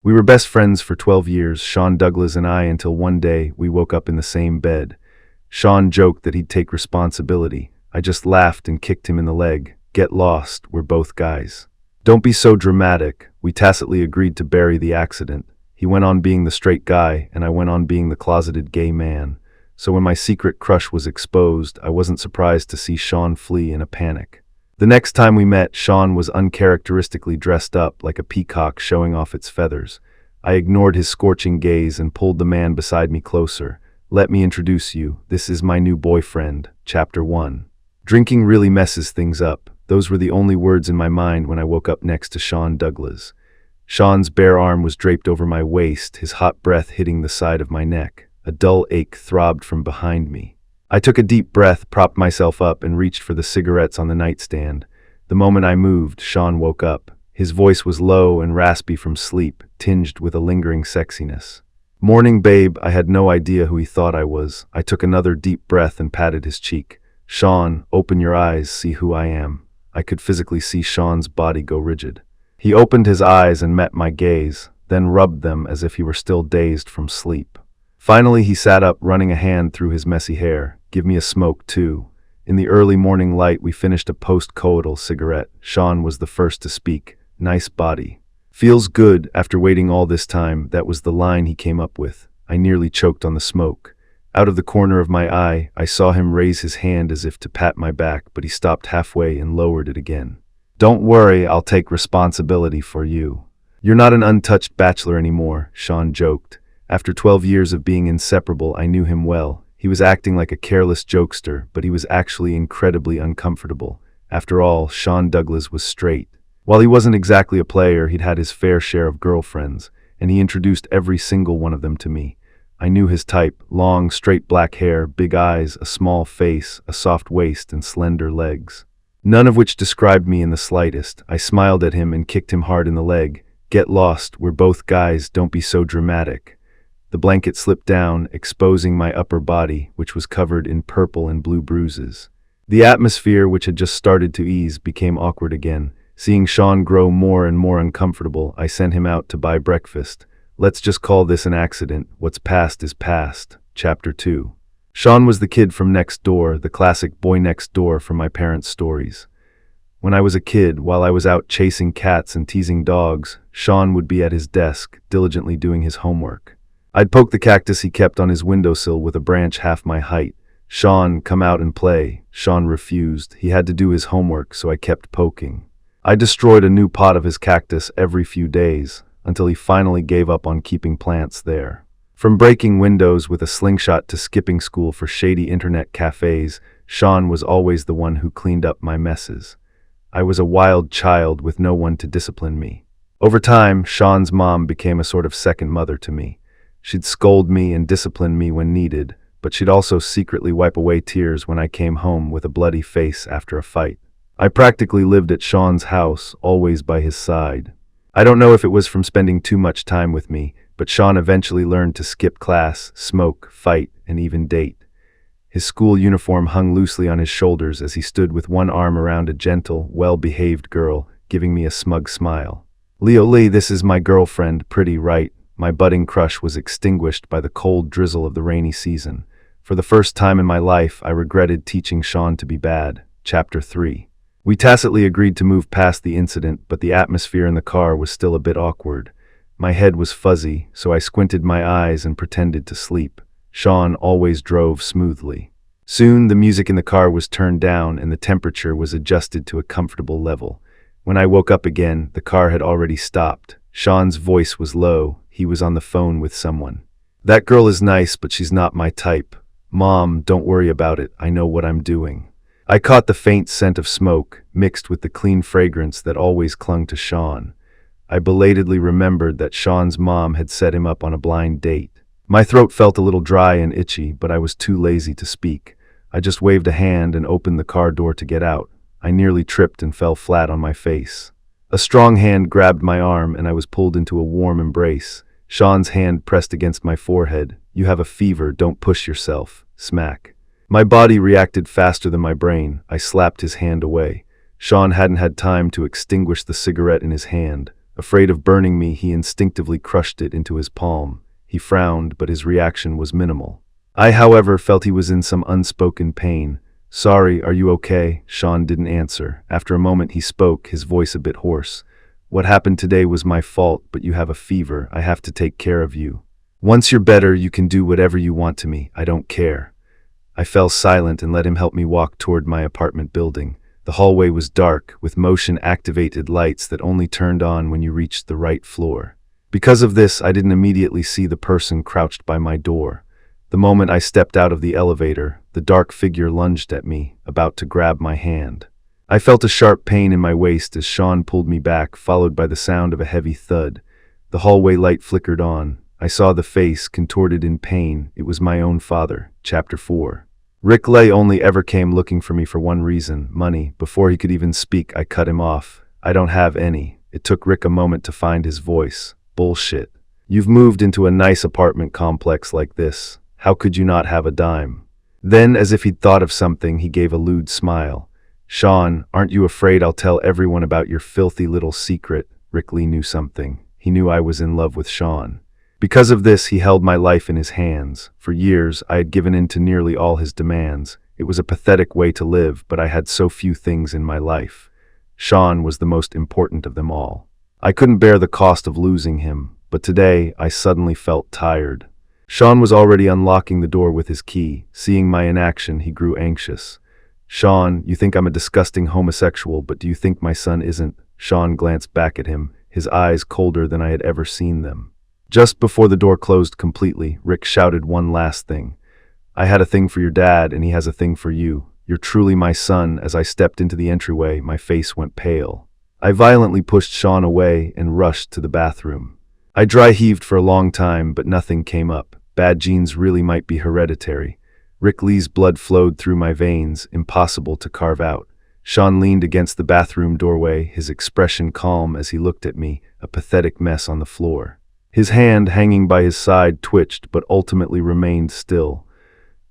We were best friends for 12 years, Sean Douglas and I, until one day we woke up in the same bed. Sean joked that he'd take responsibility. I just laughed and kicked him in the leg. Get lost, we're both guys. Don't be so dramatic. We tacitly agreed to bury the accident. He went on being the straight guy, and I went on being the closeted gay man. So when my secret crush was exposed, I wasn't surprised to see Sean flee in a panic. The next time we met, Sean was uncharacteristically dressed up like a peacock showing off its feathers. I ignored his scorching gaze and pulled the man beside me closer. Let me introduce you. This is my new boyfriend. Chapter 1. Drinking really messes things up. Those were the only words in my mind when I woke up next to Sean Douglas. Sean's bare arm was draped over my waist, his hot breath hitting the side of my neck. A dull ache throbbed from behind me. I took a deep breath, propped myself up, and reached for the cigarettes on the nightstand. The moment I moved, Sean woke up. His voice was low and raspy from sleep, tinged with a lingering sexiness. Morning, babe. I had no idea who he thought I was. I took another deep breath and patted his cheek. Sean, open your eyes, see who I am. I could physically see Sean's body go rigid. He opened his eyes and met my gaze, then rubbed them as if he were still dazed from sleep. Finally, he sat up, running a hand through his messy hair. Give me a smoke, too. In the early morning light, we finished a post-coital cigarette. Sean was the first to speak. Nice body. Feels good after waiting all this time. That was the line he came up with. I nearly choked on the smoke. Out of the corner of my eye, I saw him raise his hand as if to pat my back, but he stopped halfway and lowered it again. Don't worry, I'll take responsibility for you. You're not an untouched bachelor anymore, Sean joked. After 12 years of being inseparable, I knew him well. He was acting like a careless jokester, but he was actually incredibly uncomfortable. After all, Sean Douglas was straight. While he wasn't exactly a player, he'd had his fair share of girlfriends, and he introduced every single one of them to me. I knew his type: long, straight black hair, big eyes, a small face, a soft waist, and slender legs. None of which described me in the slightest. I smiled at him and kicked him hard in the leg. Get lost, we're both guys, don't be so dramatic. The blanket slipped down, exposing my upper body, which was covered in purple and blue bruises. The atmosphere, which had just started to ease, became awkward again. Seeing Sean grow more and more uncomfortable, I sent him out to buy breakfast. Let's just call this an accident. What's past is past. Chapter 2. Sean was the kid from next door, the classic boy next door from my parents' stories. When I was a kid, while I was out chasing cats and teasing dogs, Sean would be at his desk, diligently doing his homework. I'd poke the cactus he kept on his windowsill with a branch half my height. Sean, come out and play. Sean refused. He had to do his homework, so I kept poking. I destroyed a new pot of his cactus every few days, until he finally gave up on keeping plants there. From breaking windows with a slingshot to skipping school for shady internet cafes, Sean was always the one who cleaned up my messes. I was a wild child with no one to discipline me. Over time, Sean's mom became a sort of second mother to me. She'd scold me and discipline me when needed, but she'd also secretly wipe away tears when I came home with a bloody face after a fight. I practically lived at Sean's house, always by his side. I don't know if it was from spending too much time with me, but Sean eventually learned to skip class, smoke, fight, and even date. His school uniform hung loosely on his shoulders as he stood with one arm around a gentle, well-behaved girl, giving me a smug smile. Leo Lee, this is my girlfriend, pretty, right? My budding crush was extinguished by the cold drizzle of the rainy season. For the first time in my life, I regretted teaching Sean to be bad. Chapter 3. We tacitly agreed to move past the incident, but the atmosphere in the car was still a bit awkward. My head was fuzzy, so I squinted my eyes and pretended to sleep. Sean always drove smoothly. Soon, the music in the car was turned down and the temperature was adjusted to a comfortable level. When I woke up again, the car had already stopped. Sean's voice was low. He was on the phone with someone. That girl is nice, but she's not my type. Mom, don't worry about it. I know what I'm doing. I caught the faint scent of smoke, mixed with the clean fragrance that always clung to Sean. I belatedly remembered that Sean's mom had set him up on a blind date. My throat felt a little dry and itchy, but I was too lazy to speak. I just waved a hand and opened the car door to get out. I nearly tripped and fell flat on my face. A strong hand grabbed my arm and I was pulled into a warm embrace. Sean's hand pressed against my forehead. You have a fever, don't push yourself. Smack. My body reacted faster than my brain. I slapped his hand away. Sean hadn't had time to extinguish the cigarette in his hand. Afraid of burning me, he instinctively crushed it into his palm. He frowned, but his reaction was minimal. I, however, felt he was in some unspoken pain. "Sorry, are you okay?" Sean didn't answer. After a moment he spoke, his voice a bit hoarse. "What happened today was my fault, but you have a fever. I have to take care of you. Once you're better, you can do whatever you want to me. I don't care." I fell silent and let him help me walk toward my apartment building. The hallway was dark, with motion-activated lights that only turned on when you reached the right floor. Because of this, I didn't immediately see the person crouched by my door. The moment I stepped out of the elevator, the dark figure lunged at me, about to grab my hand. I felt a sharp pain in my waist as Sean pulled me back, followed by the sound of a heavy thud. The hallway light flickered on. I saw the face, contorted in pain. It was my own father. Chapter 4. Rick Lay only ever came looking for me for one reason: money. Before he could even speak, I cut him off. "I don't have any." It took Rick a moment to find his voice. "Bullshit. You've moved into a nice apartment complex like this. How could you not have a dime?" Then, as if he'd thought of something, he gave a lewd smile. "Sean, aren't you afraid I'll tell everyone about your filthy little secret?" Rick Lee knew something. He knew I was in love with Sean. Because of this, he held my life in his hands. For years, I had given in to nearly all his demands. It was a pathetic way to live, but I had so few things in my life. Sean was the most important of them all. I couldn't bear the cost of losing him, but today I suddenly felt tired. Sean was already unlocking the door with his key. Seeing my inaction, he grew anxious. "Sean, you think I'm a disgusting homosexual, but do you think my son isn't?" Sean glanced back at him, his eyes colder than I had ever seen them. Just before the door closed completely, Rick shouted one last thing. "I had a thing for your dad, and he has a thing for you. You're truly my son." As I stepped into the entryway, my face went pale. I violently pushed Sean away and rushed to the bathroom. I dry-heaved for a long time, but nothing came up. Bad genes really might be hereditary. Rick Lee's blood flowed through my veins, impossible to carve out. Sean leaned against the bathroom doorway, his expression calm as he looked at me, a pathetic mess on the floor. His hand, hanging by his side, twitched, but ultimately remained still.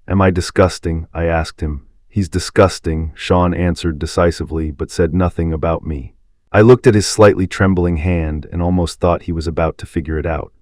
"Am I disgusting?" I asked him. "He's disgusting," Sean answered decisively, but said nothing about me. I looked at his slightly trembling hand and almost thought he was about to figure it out.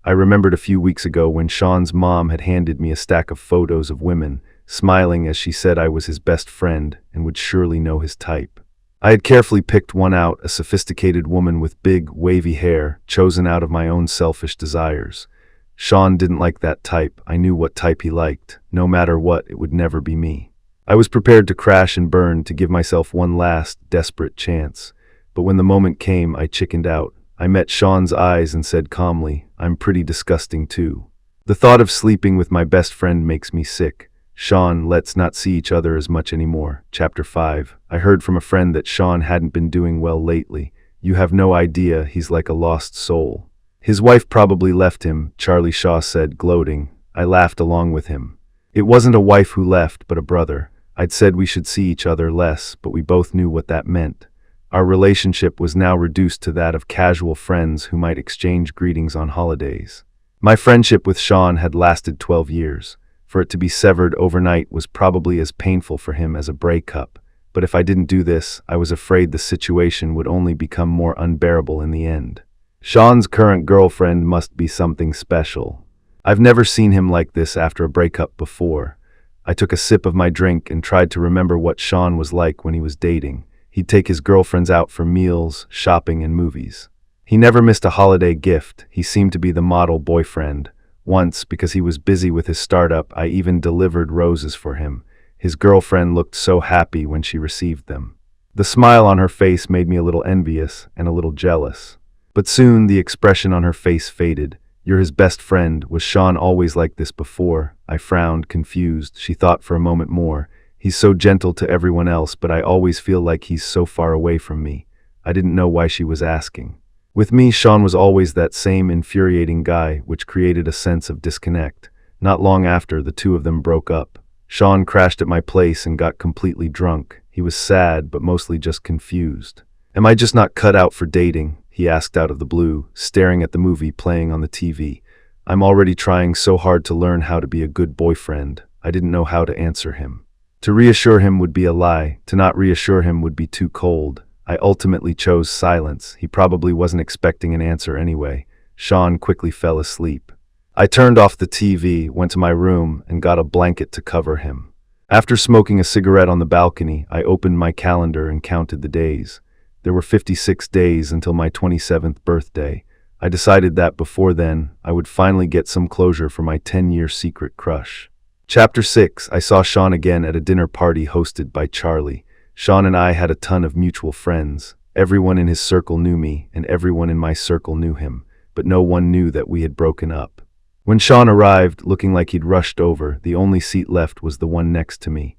I remembered a few weeks ago when Sean's mom had handed me a stack of photos of women, smiling as she said I was his best friend and would surely know his type. I had carefully picked one out, a sophisticated woman with big, wavy hair, chosen out of my own selfish desires. Sean didn't like that type. I knew what type he liked. No matter what, it would never be me. I was prepared to crash and burn, to give myself one last, desperate chance. But when the moment came, I chickened out. I met Sean's eyes and said calmly, "I'm pretty disgusting too. The thought of sleeping with my best friend makes me sick. Sean, let's not see each other as much anymore." Chapter 5. I heard from a friend that Sean hadn't been doing well lately. "You have no idea, he's like a lost soul." "His wife probably left him," Charlie Shaw said, gloating. I laughed along with him. It wasn't a wife who left, but a brother. I'd said we should see each other less, but we both knew what that meant. Our relationship was now reduced to that of casual friends who might exchange greetings on holidays. My friendship with Sean had lasted 12 years. For it to be severed overnight was probably as painful for him as a breakup. But if I didn't do this, I was afraid the situation would only become more unbearable in the end. Sean's current girlfriend must be something special. I've never seen him like this after a breakup before. I took a sip of my drink and tried to remember what Sean was like when he was dating. He'd take his girlfriends out for meals, shopping, and movies. He never missed a holiday gift. He seemed to be the model boyfriend. Once, because he was busy with his startup, I even delivered roses for him. His girlfriend looked so happy when she received them. The smile on her face made me a little envious and a little jealous. But soon the expression on her face faded. "You're his best friend. Was Sean always like this before?" I frowned, confused. She thought for a moment more. "He's so gentle to everyone else, but I always feel like he's so far away from me." I didn't know why she was asking. With me, Sean was always that same infuriating guy, which created a sense of disconnect. Not long after, the two of them broke up. Sean crashed at my place and got completely drunk. He was sad, but mostly just confused. "Am I just not cut out for dating?" he asked out of the blue, staring at the movie playing on the TV. I'm already trying so hard to learn how to be a good boyfriend. I didn't know how to answer him. To reassure him would be a lie. To not reassure him would be too cold. I ultimately chose silence. He probably wasn't expecting an answer anyway. Sean quickly fell asleep. I turned off the TV, went to my room, and got a blanket to cover him. After smoking a cigarette on the balcony, I opened my calendar and counted the days. There were 56 days until my 27th birthday. I decided that before then, I would finally get some closure for my 10-year secret crush. Chapter 6. I saw Sean again at a dinner party hosted by Charlie. Sean and I had a ton of mutual friends. Everyone in his circle knew me, and everyone in my circle knew him, but no one knew that we had broken up. When Sean arrived, looking like he'd rushed over, the only seat left was the one next to me.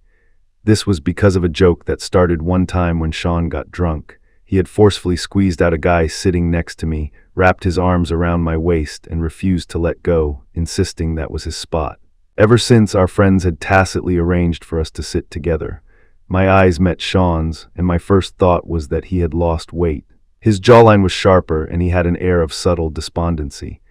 This was because of a joke that started one time when Sean got drunk. He had forcefully squeezed out a guy sitting next to me, wrapped his arms around my waist, and refused to let go, insisting that was his spot. Ever since, our friends had tacitly arranged for us to sit together. My eyes met Sean's, and my first thought was that he had lost weight. His jawline was sharper, and he had an air of subtle despondency.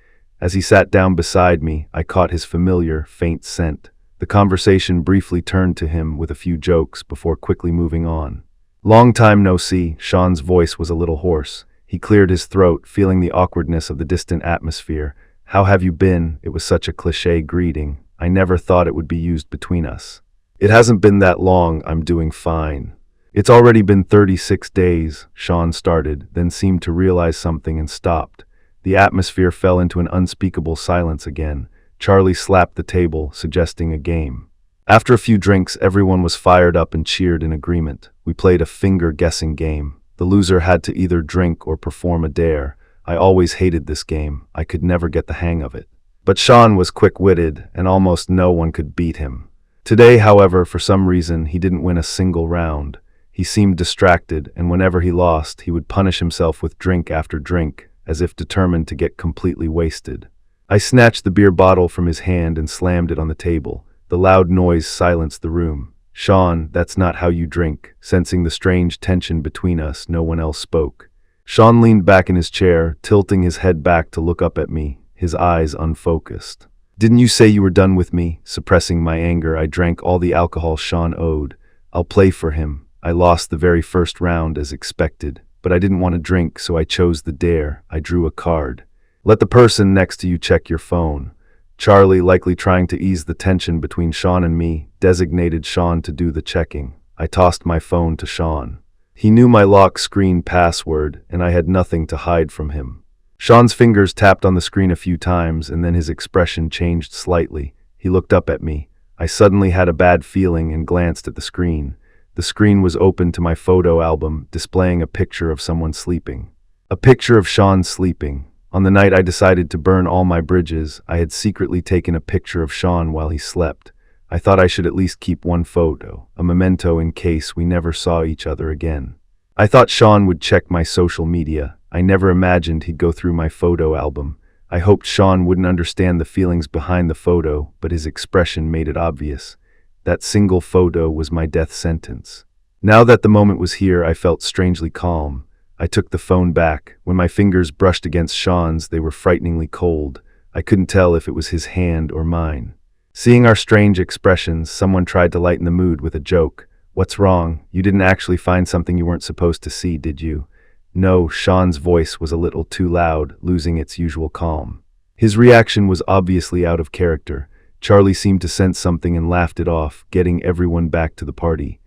As he sat down beside me, I caught his familiar, faint scent. The conversation briefly turned to him with a few jokes before quickly moving on. "Long time no see." Sean's voice was a little hoarse. He cleared his throat, feeling the awkwardness of the distant atmosphere. "How have you been?" It was such a cliché greeting. I never thought it would be used between us. "It hasn't been that long. I'm doing fine." "It's already been 36 days, Sean started, then seemed to realize something and stopped. The atmosphere fell into an unspeakable silence again. Charlie slapped the table, suggesting a game. After a few drinks, everyone was fired up and cheered in agreement. We played a finger-guessing game. The loser had to either drink or perform a dare. I always hated this game. I could never get the hang of it. But Sean was quick-witted, and almost no one could beat him. Today, however, for some reason, he didn't win a single round. He seemed distracted, and whenever he lost, he would punish himself with drink after drink, as if determined to get completely wasted. I snatched the beer bottle from his hand and slammed it on the table. The loud noise silenced the room. "Sean, that's not how you drink." Sensing the strange tension between us, no one else spoke. Sean leaned back in his chair, tilting his head back to look up at me, his eyes unfocused. "Didn't you say you were done with me?" Suppressing my anger, I drank all the alcohol Sean owed. "I'll play for him." I lost the very first round as expected, but I didn't want to drink, so I chose the dare. I drew a card. "Let the person next to you check your phone." Charlie, likely trying to ease the tension between Sean and me, designated Sean to do the checking. I tossed my phone to Sean. He knew my lock screen password, and I had nothing to hide from him. Sean's fingers tapped on the screen a few times, and then his expression changed slightly. He looked up at me. I suddenly had a bad feeling and glanced at the screen. The screen was open to my photo album, displaying a picture of someone sleeping. A picture of Sean sleeping. On the night I decided to burn all my bridges, I had secretly taken a picture of Sean while he slept. I thought I should at least keep one photo, a memento in case we never saw each other again. I thought Sean would check my social media. I never imagined he'd go through my photo album. I hoped Sean wouldn't understand the feelings behind the photo, but his expression made it obvious. That single photo was my death sentence. Now that the moment was here, I felt strangely calm. I took the phone back. When my fingers brushed against Sean's, they were frighteningly cold. I couldn't tell if it was his hand or mine. Seeing our strange expressions, someone tried to lighten the mood with a joke. "What's wrong? You didn't actually find something you weren't supposed to see, did you?" No, Sean's voice was a little too loud, losing its usual calm. His reaction was obviously out of character. Charlie seemed to sense something and laughed it off, getting everyone back to the party.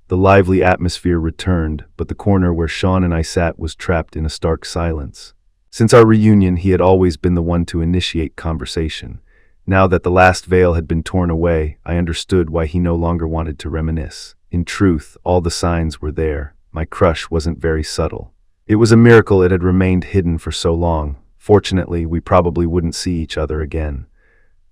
The lively atmosphere returned, but the corner where Sean and I sat was trapped in a stark silence. Since our reunion, he had always been the one to initiate conversation. Now that the last veil had been torn away, I understood why he no longer wanted to reminisce. In truth, all the signs were there. My crush wasn't very subtle. It was a miracle it had remained hidden for so long. Fortunately, we probably wouldn't see each other again.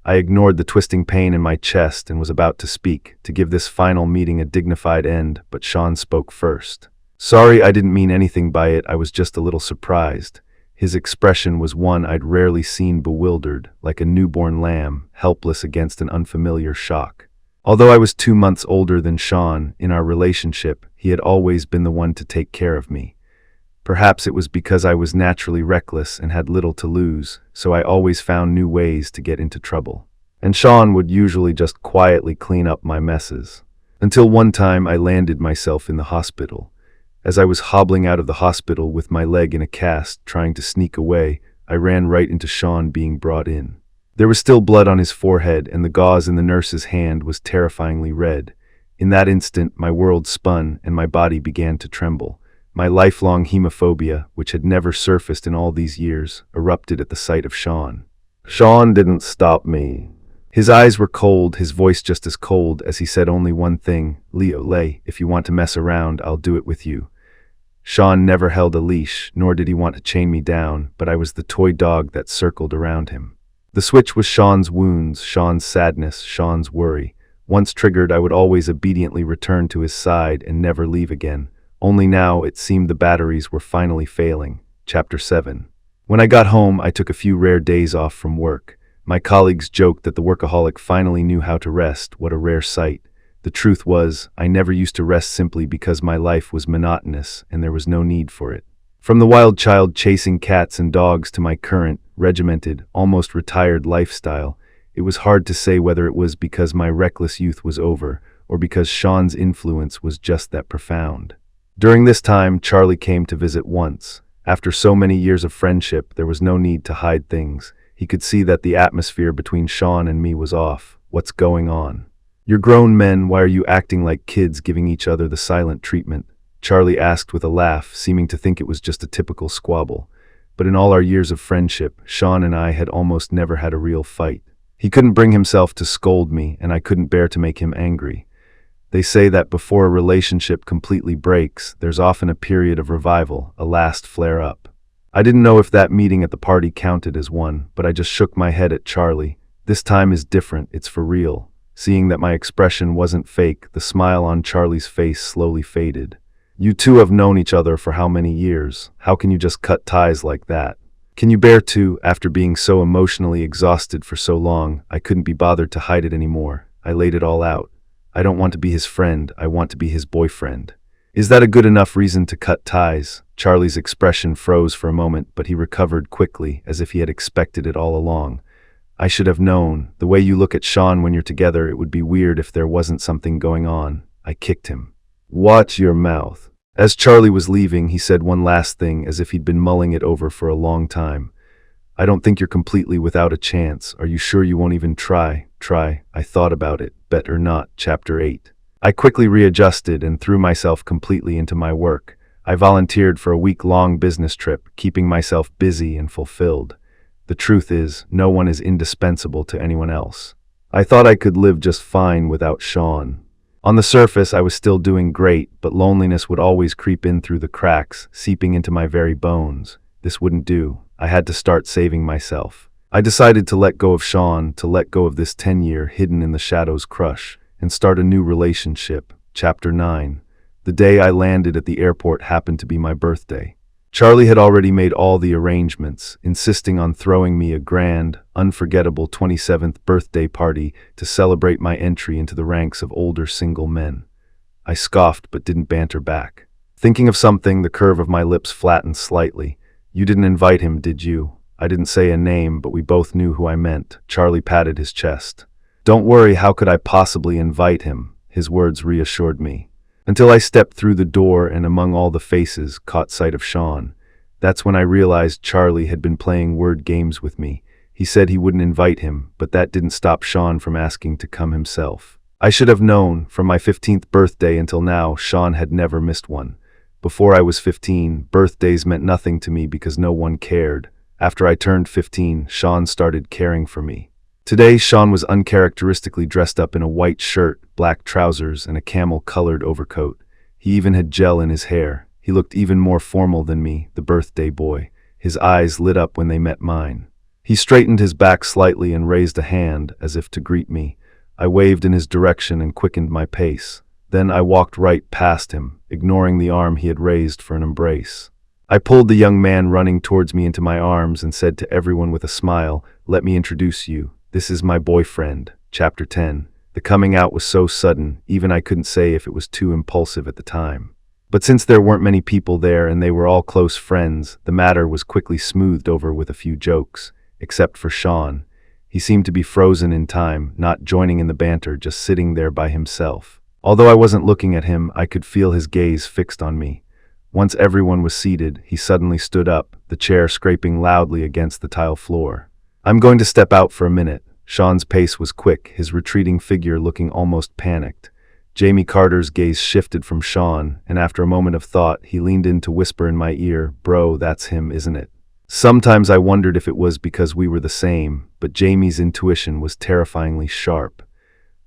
I ignored the twisting pain in my chest and was about to speak, to give this final meeting a dignified end, but Sean spoke first. "Sorry, I didn't mean anything by it. I was just a little surprised." His expression was one I'd rarely seen, bewildered, like a newborn lamb, helpless against an unfamiliar shock. Although I was 2 months older than Sean, in our relationship, he had always been the one to take care of me. Perhaps it was because I was naturally reckless and had little to lose, so I always found new ways to get into trouble. And Sean would usually just quietly clean up my messes. Until one time I landed myself in the hospital. As I was hobbling out of the hospital with my leg in a cast, trying to sneak away, I ran right into Sean being brought in. There was still blood on his forehead, and the gauze in the nurse's hand was terrifyingly red. In that instant, my world spun and my body began to tremble. My lifelong hemophobia, which had never surfaced in all these years, erupted at the sight of Sean. Sean didn't stop me. His eyes were cold, his voice just as cold, as he said only one thing: "Leo, if you want to mess around, I'll do it with you." Sean never held a leash, nor did he want to chain me down, but I was the toy dog that circled around him. The switch was Sean's wounds, Sean's sadness, Sean's worry. Once triggered, I would always obediently return to his side and never leave again. Only now it seemed the batteries were finally failing. Chapter 7. When I got home, I took a few rare days off from work. My colleagues joked that the workaholic finally knew how to rest. What a rare sight. The truth was, I never used to rest simply because my life was monotonous and there was no need for it. From the wild child chasing cats and dogs to my current, regimented, almost retired lifestyle, it was hard to say whether it was because my reckless youth was over or because Sean's influence was just that profound. During this time, Charlie came to visit once. After so many years of friendship, there was no need to hide things. He could see that the atmosphere between Sean and me was off. What's going on? "You're grown men, why are you acting like kids giving each other the silent treatment?" Charlie asked with a laugh, seeming to think it was just a typical squabble. But in all our years of friendship, Sean and I had almost never had a real fight. He couldn't bring himself to scold me, and I couldn't bear to make him angry. They say that before a relationship completely breaks, there's often a period of revival, a last flare-up. I didn't know if that meeting at the party counted as one, but I just shook my head at Charlie. This time is different, it's for real. Seeing that my expression wasn't fake, the smile on Charlie's face slowly faded. "You two have known each other for how many years? How can you just cut ties like that? Can you bear to?" After being so emotionally exhausted for so long, I couldn't be bothered to hide it anymore. I laid it all out. I don't want to be his friend, I want to be his boyfriend. "Is that a good enough reason to cut ties?" Charlie's expression froze for a moment, but he recovered quickly, as if he had expected it all along. "I should have known. The way you look at Sean when you're together, it would be weird if there wasn't something going on." I kicked him. "Watch your mouth." As Charlie was leaving, he said one last thing, as if he'd been mulling it over for a long time. "I don't think you're completely without a chance. Are you sure you won't even try?" I thought about it. Bet or not. Chapter 8. I quickly readjusted and threw myself completely into my work. I volunteered for a week-long business trip, keeping myself busy and fulfilled. The truth is, no one is indispensable to anyone else. I thought I could live just fine without Sean. On the surface, I was still doing great, but loneliness would always creep in through the cracks, seeping into my very bones. This wouldn't do. I had to start saving myself. I decided to let go of Sean, to let go of this 10-year hidden-in-the-shadows crush, and start a new relationship. Chapter 9. The day I landed at the airport happened to be my birthday. Charlie had already made all the arrangements, insisting on throwing me a grand, unforgettable 27th birthday party to celebrate my entry into the ranks of older single men. I scoffed but didn't banter back. Thinking of something, the curve of my lips flattened slightly. "You didn't invite him, did you?" I didn't say a name, but we both knew who I meant. Charlie patted his chest. "Don't worry, how could I possibly invite him?" His words reassured me. Until I stepped through the door and among all the faces caught sight of Sean. That's when I realized Charlie had been playing word games with me. He said he wouldn't invite him, but that didn't stop Sean from asking to come himself. I should have known. From my 15th birthday until now, Sean had never missed one. Before I was 15, birthdays meant nothing to me because no one cared. After I turned 15, Sean started caring for me. Today, Sean was uncharacteristically dressed up in a white shirt, black trousers, and a camel-colored overcoat. He even had gel in his hair. He looked even more formal than me, the birthday boy. His eyes lit up when they met mine. He straightened his back slightly and raised a hand, as if to greet me. I waved in his direction and quickened my pace. Then I walked right past him, ignoring the arm he had raised for an embrace. I pulled the young man running towards me into my arms and said to everyone with a smile, "Let me introduce you. This is my boyfriend." Chapter 10. The coming out was so sudden, even I couldn't say if it was too impulsive at the time. But since there weren't many people there and they were all close friends, the matter was quickly smoothed over with a few jokes, except for Sean. He seemed to be frozen in time, not joining in the banter, just sitting there by himself. Although I wasn't looking at him, I could feel his gaze fixed on me. Once everyone was seated, he suddenly stood up, the chair scraping loudly against the tile floor. "I'm going to step out for a minute." Sean's pace was quick, his retreating figure looking almost panicked. Jamie Carter's gaze shifted from Sean, and after a moment of thought, he leaned in to whisper in my ear, "Bro, that's him, isn't it?" Sometimes I wondered if it was because we were the same, but Jamie's intuition was terrifyingly sharp.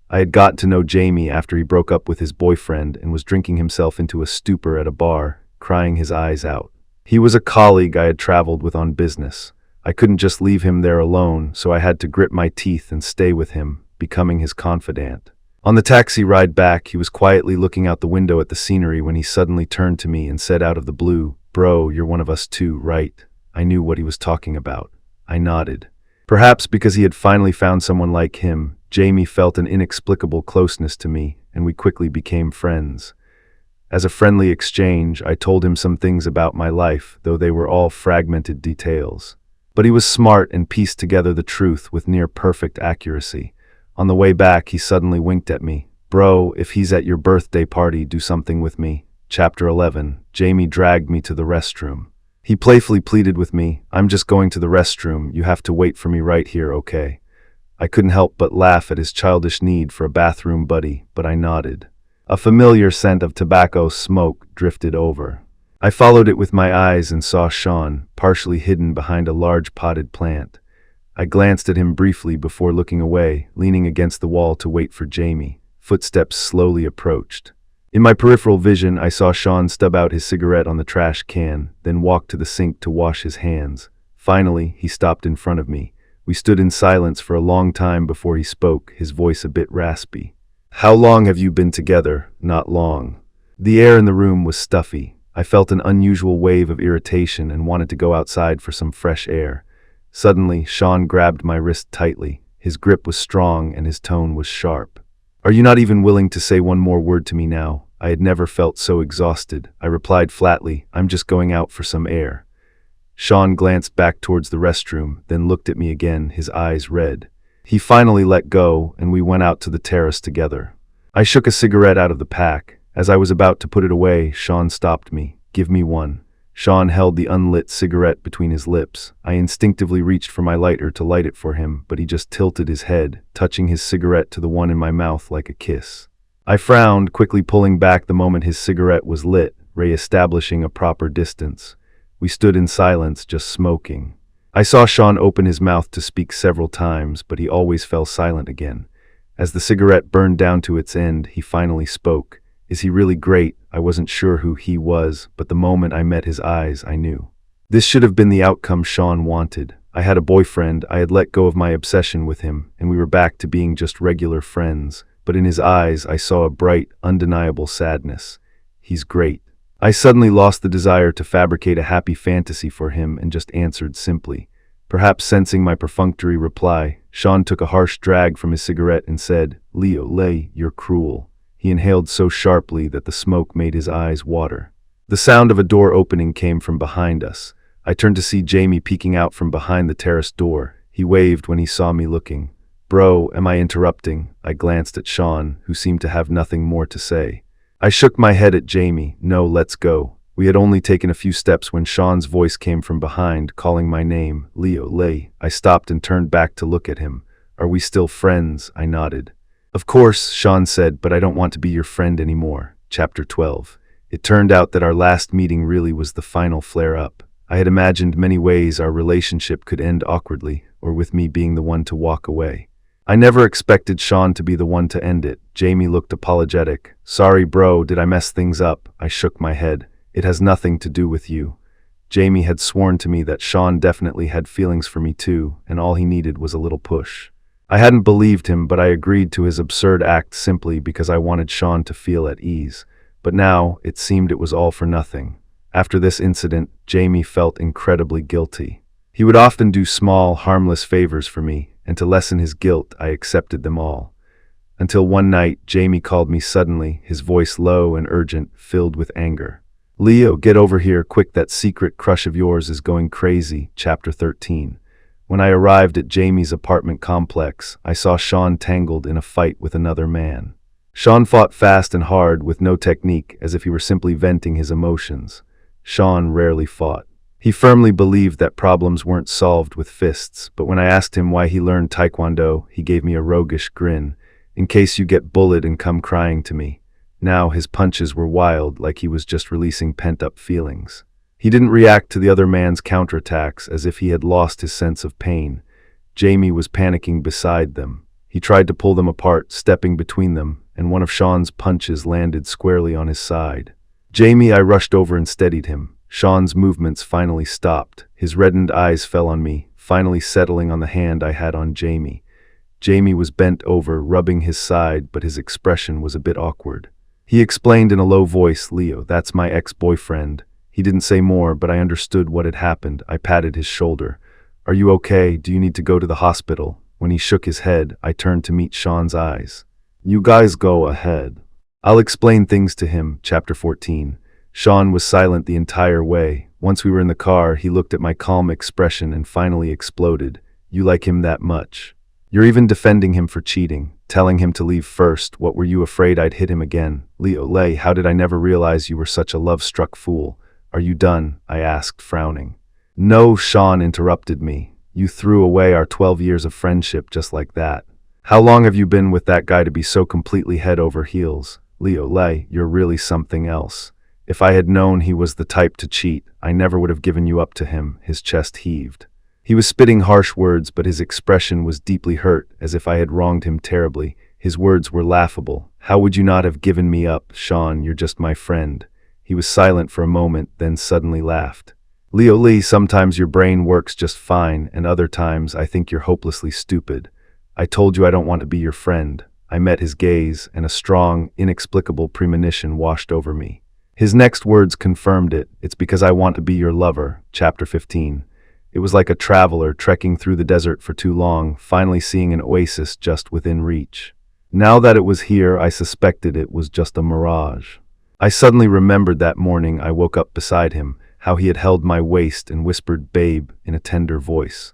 I had gotten to know Jamie after he broke up with his boyfriend and was drinking himself into a stupor at a bar, crying his eyes out. He was a colleague I had traveled with on business. I couldn't just leave him there alone, so I had to grit my teeth and stay with him, becoming his confidant. On the taxi ride back, he was quietly looking out the window at the scenery when he suddenly turned to me and said out of the blue, "Bro, you're one of us too, right?" I knew what he was talking about. I nodded. Perhaps because he had finally found someone like him, Jamie felt an inexplicable closeness to me, and we quickly became friends. As a friendly exchange, I told him some things about my life, though they were all fragmented details. But he was smart and pieced together the truth with near-perfect accuracy. On the way back, he suddenly winked at me. "Bro, if he's at your birthday party, do something with me." Chapter 11. Jamie dragged me to the restroom. He playfully pleaded with me, "I'm just going to the restroom, you have to wait for me right here, okay?" I couldn't help but laugh at his childish need for a bathroom buddy, but I nodded. A familiar scent of tobacco smoke drifted over. I followed it with my eyes and saw Sean, partially hidden behind a large potted plant. I glanced at him briefly before looking away, leaning against the wall to wait for Jamie. Footsteps slowly approached. In my peripheral vision, I saw Sean stub out his cigarette on the trash can, then walk to the sink to wash his hands. Finally, he stopped in front of me. We stood in silence for a long time before he spoke, his voice a bit raspy. "How long have you been together?" "Not long." The air in the room was stuffy. I felt an unusual wave of irritation and wanted to go outside for some fresh air. Suddenly, Sean grabbed my wrist tightly. His grip was strong and his tone was sharp. "Are you not even willing to say one more word to me now?" I had never felt so exhausted. I replied flatly, "I'm just going out for some air." Sean glanced back towards the restroom, then looked at me again, his eyes red. He finally let go, and we went out to the terrace together. I shook a cigarette out of the pack. As I was about to put it away, Sean stopped me. "Give me one." Sean held the unlit cigarette between his lips. I instinctively reached for my lighter to light it for him, but he just tilted his head, touching his cigarette to the one in my mouth like a kiss. I frowned, quickly pulling back the moment his cigarette was lit, re-establishing a proper distance. We stood in silence, just smoking. I saw Sean open his mouth to speak several times, but he always fell silent again. As the cigarette burned down to its end, he finally spoke. Is he really great? I wasn't sure who he was, but the moment I met his eyes, I knew. This should have been the outcome Sean wanted. I had a boyfriend, I had let go of my obsession with him, and we were back to being just regular friends. But in his eyes, I saw a bright, undeniable sadness. He's great. I suddenly lost the desire to fabricate a happy fantasy for him and just answered simply. Perhaps sensing my perfunctory reply, Sean took a harsh drag from his cigarette and said, "Leo, you're cruel." He inhaled so sharply that the smoke made his eyes water. The sound of a door opening came from behind us. I turned to see Jamie peeking out from behind the terrace door. He waved when he saw me looking. "Bro, am I interrupting?" I glanced at Sean, who seemed to have nothing more to say. I shook my head at Jamie. "No, let's go." We had only taken a few steps when Sean's voice came from behind, calling my name, "Leo." I stopped and turned back to look at him. "Are we still friends?" I nodded. "Of course," Sean said, "but I don't want to be your friend anymore." Chapter 12. It turned out that our last meeting really was the final flare-up. I had imagined many ways our relationship could end awkwardly, or with me being the one to walk away. I never expected Sean to be the one to end it. Jamie looked apologetic. "Sorry, bro, did I mess things up?" I shook my head. "It has nothing to do with you." Jamie had sworn to me that Sean definitely had feelings for me too, and all he needed was a little push. I hadn't believed him, but I agreed to his absurd act simply because I wanted Sean to feel at ease. But now, it seemed it was all for nothing. After this incident, Jamie felt incredibly guilty. He would often do small, harmless favors for me, and to lessen his guilt, I accepted them all. Until one night, Jamie called me suddenly, his voice low and urgent, filled with anger. "Leo, get over here, quick, that secret crush of yours is going crazy." Chapter 13. When I arrived at Jamie's apartment complex, I saw Sean tangled in a fight with another man. Sean fought fast and hard with no technique, as if he were simply venting his emotions. Sean rarely fought. He firmly believed that problems weren't solved with fists, but when I asked him why he learned Taekwondo, he gave me a roguish grin. In case you get bullied and come crying to me. Now his punches were wild, like he was just releasing pent-up feelings. He didn't react to the other man's counterattacks as if he had lost his sense of pain. Jamie was panicking beside them. He tried to pull them apart, stepping between them, and one of Sean's punches landed squarely on his side. Jamie, I rushed over and steadied him. Sean's movements finally stopped. His reddened eyes fell on me, finally settling on the hand I had on Jamie. Jamie was bent over, rubbing his side, but his expression was a bit awkward. He explained in a low voice, "Leo, that's my ex-boyfriend." He didn't say more, but I understood what had happened. I patted his shoulder. "Are you okay? Do you need to go to the hospital?" When he shook his head, I turned to meet Sean's eyes. "You guys go ahead. I'll explain things to him." Chapter 14. Sean was silent the entire way. Once we were in the car, he looked at my calm expression and finally exploded. "You like him that much? You're even defending him for cheating, telling him to leave first. What, were you afraid I'd hit him again?" "Leo, how did I never realize you were such a love-struck fool?" "Are you done?" I asked, frowning. "No," Sean interrupted me. "You threw away our 12 years of friendship just like that. How long have you been with that guy to be so completely head over heels?" "Leo, you're really something else. If I had known he was the type to cheat, I never would have given you up to him." His chest heaved. He was spitting harsh words, but his expression was deeply hurt, as if I had wronged him terribly. His words were laughable. "How would you not have given me up, Sean? You're just my friend." He was silent for a moment, then suddenly laughed. "Leo, sometimes your brain works just fine, and other times I think you're hopelessly stupid. I told you I don't want to be your friend." I met his gaze, and a strong, inexplicable premonition washed over me. His next words confirmed it. "It's because I want to be your lover." Chapter 15. It was like a traveler trekking through the desert for too long, finally seeing an oasis just within reach. Now that it was here, I suspected it was just a mirage. I suddenly remembered that morning I woke up beside him, how he had held my waist and whispered "babe" in a tender voice.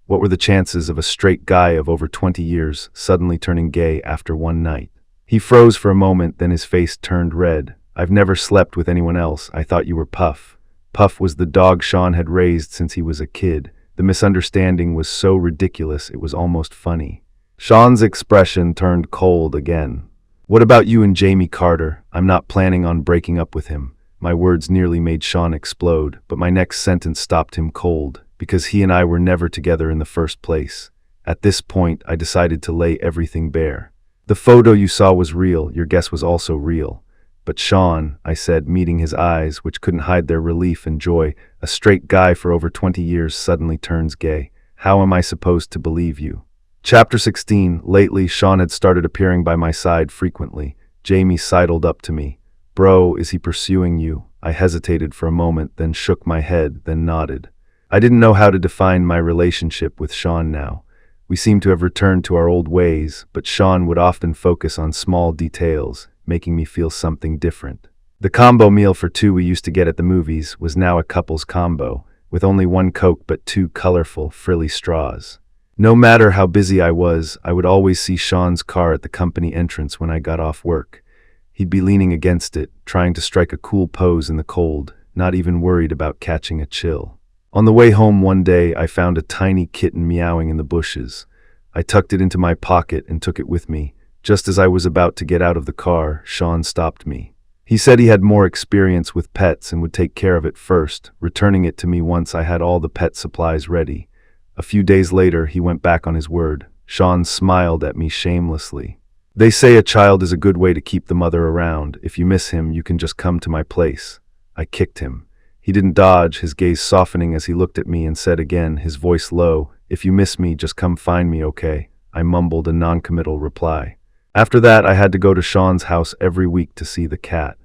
What were the chances of a straight guy of over 20 years suddenly turning gay after one night? He froze for a moment, then his face turned red. "I've never slept with anyone else. I thought you were Puff." Puff was the dog Sean had raised since he was a kid. The misunderstanding was so ridiculous it was almost funny. Sean's expression turned cold again. "What about you and Jamie Carter? I'm not planning on breaking up with him." My words nearly made Sean explode, but my next sentence stopped him cold, because he and I were never together in the first place. At this point, I decided to lay everything bare. "The photo you saw was real. Your guess was also real." "But Sean," I said, meeting his eyes, which couldn't hide their relief and joy, "a straight guy for over 20 years suddenly turns gay. How am I supposed to believe you?" Chapter 16. Lately, Sean had started appearing by my side frequently. Jamie sidled up to me. "Bro, is he pursuing you?" I hesitated for a moment, then shook my head, then nodded. I didn't know how to define my relationship with Sean now. We seemed to have returned to our old ways, but Sean would often focus on small details, making me feel something different. The combo meal for two we used to get at the movies was now a couple's combo, with only one Coke but two colorful, frilly straws. No matter how busy I was, I would always see Sean's car at the company entrance when I got off work. He'd be leaning against it, trying to strike a cool pose in the cold, not even worried about catching a chill. On the way home one day, I found a tiny kitten meowing in the bushes. I tucked it into my pocket and took it with me. Just as I was about to get out of the car, Sean stopped me. He said he had more experience with pets and would take care of it first, returning it to me once I had all the pet supplies ready. A few days later, he went back on his word. Sean smiled at me shamelessly. "They say a child is a good way to keep the mother around. If you miss him, you can just come to my place." I kicked him. He didn't dodge, his gaze softening as he looked at me and said again, his voice low, "If you miss me, just come find me, okay?" I mumbled a non-committal reply. After that, I had to go to Sean's house every week to see the cat.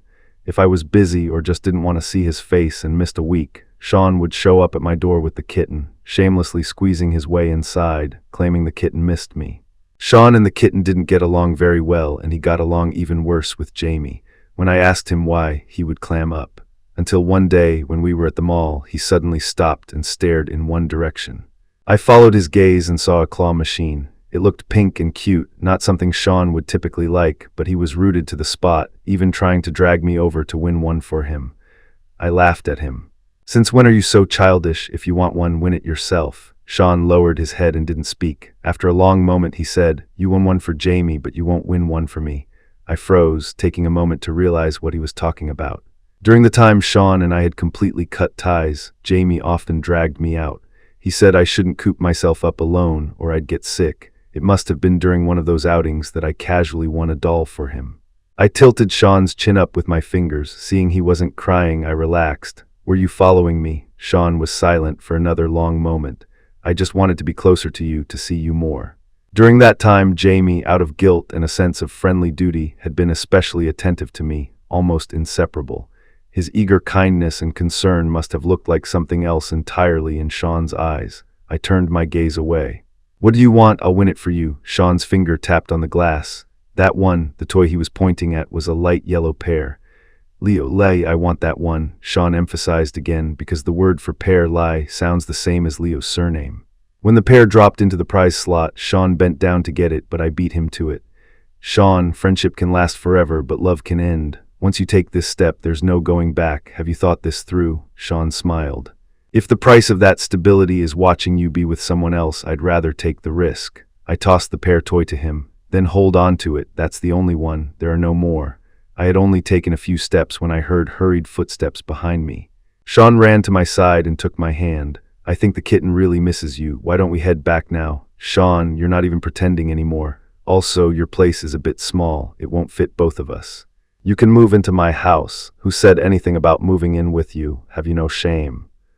If I was busy or just didn't want to see his face and missed a week, Sean would show up at my door with the kitten, shamelessly squeezing his way inside, claiming the kitten missed me. Sean and the kitten didn't get along very well, and he got along even worse with Jamie. When I asked him why, he would clam up. Until one day, when we were at the mall, he suddenly stopped and stared in one direction. I followed his gaze and saw a claw machine. It looked pink and cute, not something Sean would typically like, but he was rooted to the spot, even trying to drag me over to win one for him. I laughed at him. Since when are you so childish? If you want one, win it yourself. Sean lowered his head and didn't speak. After a long moment, he said, You won one for Jamie, but you won't win one for me. I froze, taking a moment to realize what he was talking about. During the time Sean and I had completely cut ties, Jamie often dragged me out. He said I shouldn't coop myself up alone or I'd get sick. It must have been during one of those outings that I casually won a doll for him. I tilted Sean's chin up with my fingers. Seeing he wasn't crying, I relaxed. Were you following me? Sean was silent for another long moment. I just wanted to be closer to you, to see you more. During that time, Jamie, out of guilt and a sense of friendly duty, had been especially attentive to me, almost inseparable. His eager kindness and concern must have looked like something else entirely in Sean's eyes. I turned my gaze away. What do you want? I'll win it for you. Sean's finger tapped on the glass. That one, the toy he was pointing at, was a light yellow pear. Lei, I want that one, Sean emphasized again, because the word for pear, Lai, sounds the same as Leo's surname. When the pear dropped into the prize slot, Sean bent down to get it, but I beat him to it. Sean, friendship can last forever, but love can end. Once you take this step, there's no going back. Have you thought this through? Sean smiled. If the price of that stability is watching you be with someone else, I'd rather take the risk. I tossed the pear toy to him. Then hold on to it. That's the only one. There are no more. I had only taken a few steps when I heard hurried footsteps behind me. Sean ran to my side and took my hand. I think the kitten really misses you. Why don't we head back now? Sean, you're not even pretending anymore. Also, your place is a bit small. It won't fit both of us. You can move into my house. Who said anything about moving in with you? Have you no shame?